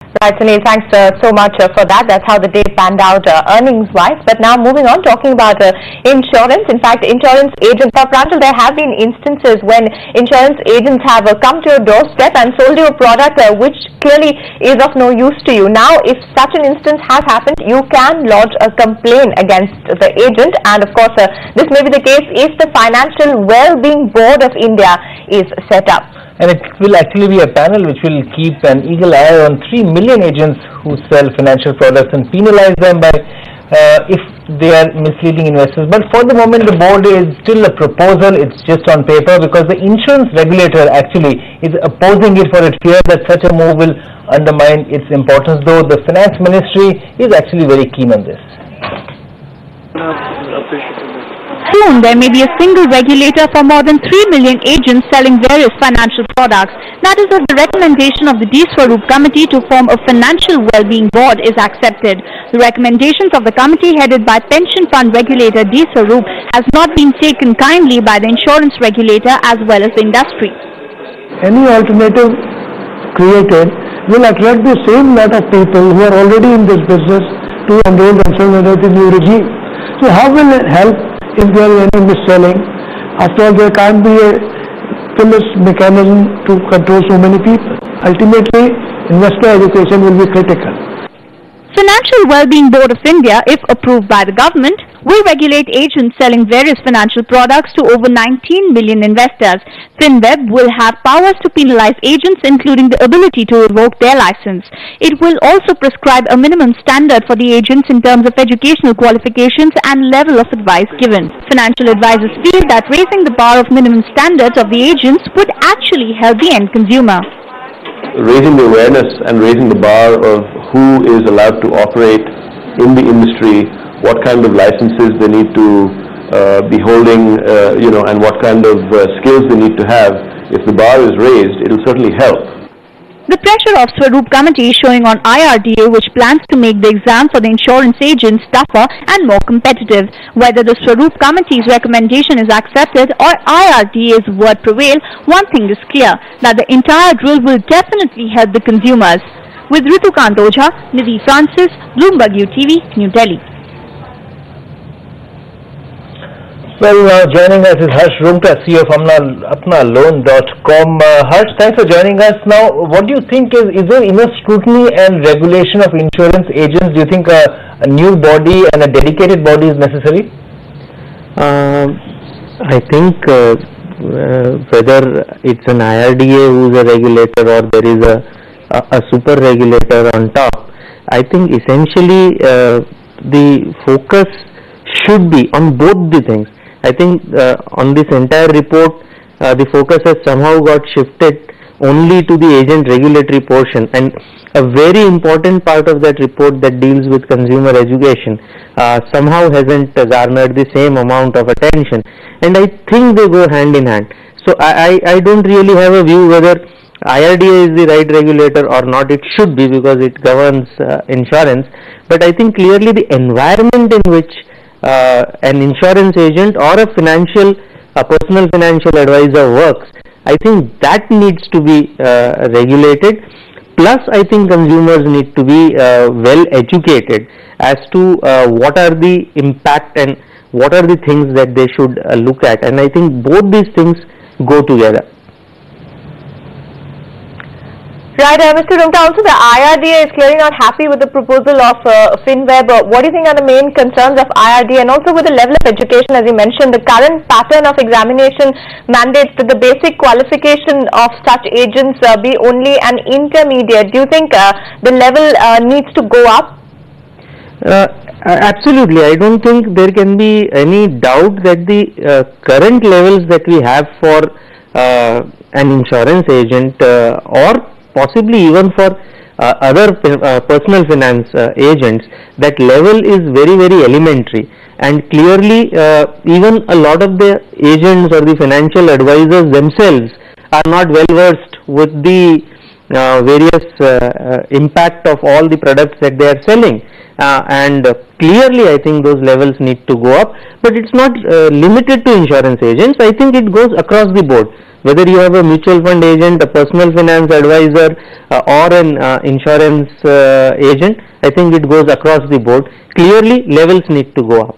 Right, Sunil, thanks so much for that. That's how the day panned out earnings-wise. But now moving on, talking about insurance. In fact, insurance agents, Pranjal, there have been instances when insurance agents have come to your doorstep and sold you a product which clearly is of no use to you. Now, if such an instance has happened, you can lodge a complaint against the agent. And of course, this may be the case if the Financial Wellbeing Board of India is set up. And it will actually be a panel which will keep an eagle eye on 3 million agents who sell financial products and penalize them by if they are misleading investors. But for the moment, the board is still a proposal. It's just on paper because the insurance regulator actually is opposing it for its fear that such a move will undermine its importance, though the finance ministry is actually very keen on this. Soon, there may be a single regulator for more than 3 million agents selling various financial products. That is if the recommendation of the D-Swaroop Committee to form a Financial Wellbeing Board is accepted. The recommendations of the committee headed by pension fund regulator D-Swaroop has not been taken kindly by the insurance regulator as well as the industry. Any alternative created will attract the same lot of people who are already in this business to enroll themselves under the new regime. So how will it help if there is any mis-selling? After all, there can't be a police mechanism to control so many people. Ultimately, investor education will be critical. Financial Wellbeing Board of India, if approved by the government, will regulate agents selling various financial products to over 19 million investors. FinWeb will have powers to penalize agents, including the ability to revoke their license. It will also prescribe a minimum standard for the agents in terms of educational qualifications and level of advice given. Financial advisors feel that raising the bar of minimum standards of the agents would actually help the end consumer. Raising the awareness and raising the bar of who is allowed to operate in the industry, what kind of licenses they need to be holding, and what kind of skills they need to have. If the bar is raised, it will certainly help. The pressure of Swaroop Committee is showing on IRDA, which plans to make the exam for the insurance agents tougher and more competitive. Whether the Swaroop Committee's recommendation is accepted or IRDA's word prevail, one thing is clear, that the entire drill will definitely help the consumers. With Ritukant Ojha, Nidhi Francis, Bloomberg UTV, New Delhi. Well, joining us is Harsh Roongta, CEO of ApnaLoan.com. Harsh, thanks for joining us. Now, what do you think is there enough scrutiny and regulation of insurance agents? Do you think a new body and a dedicated body is necessary? I think whether it's an IRDA who is a regulator or there is a super regulator on top, I think essentially the focus should be on both the things. I think on this entire report, the focus has somehow got shifted only to the agent regulatory portion, and a very important part of that report that deals with consumer education somehow hasn't garnered the same amount of attention, and I think they go hand in hand. So I don't really have a view whether IRDA is the right regulator or not. It should be, because it governs insurance, but I think clearly the environment in which an insurance agent or a personal financial advisor works, I think that needs to be regulated. Plus, I think consumers need to be well educated as to what are the impact and what are the things that they should look at. And I think both these things go together. Right, Mr. Roongta, also the IRDA is clearly not happy with the proposal of FinWeb. What do you think are the main concerns of IRDA, and also with the level of education, as you mentioned, the current pattern of examination mandates that the basic qualification of such agents be only an intermediate. Do you think the level needs to go up? Absolutely. I don't think there can be any doubt that the current levels that we have for an insurance agent or possibly even for other personal finance agents, that level is very, very elementary, and clearly even a lot of the agents or the financial advisors themselves are not well versed with the various impact of all the products that they are selling, and clearly I think those levels need to go up, but it's not limited to insurance agents. I think it goes across the board. Whether you have a mutual fund agent, a personal finance advisor, or an insurance agent, I think it goes across the board. Clearly, levels need to go up.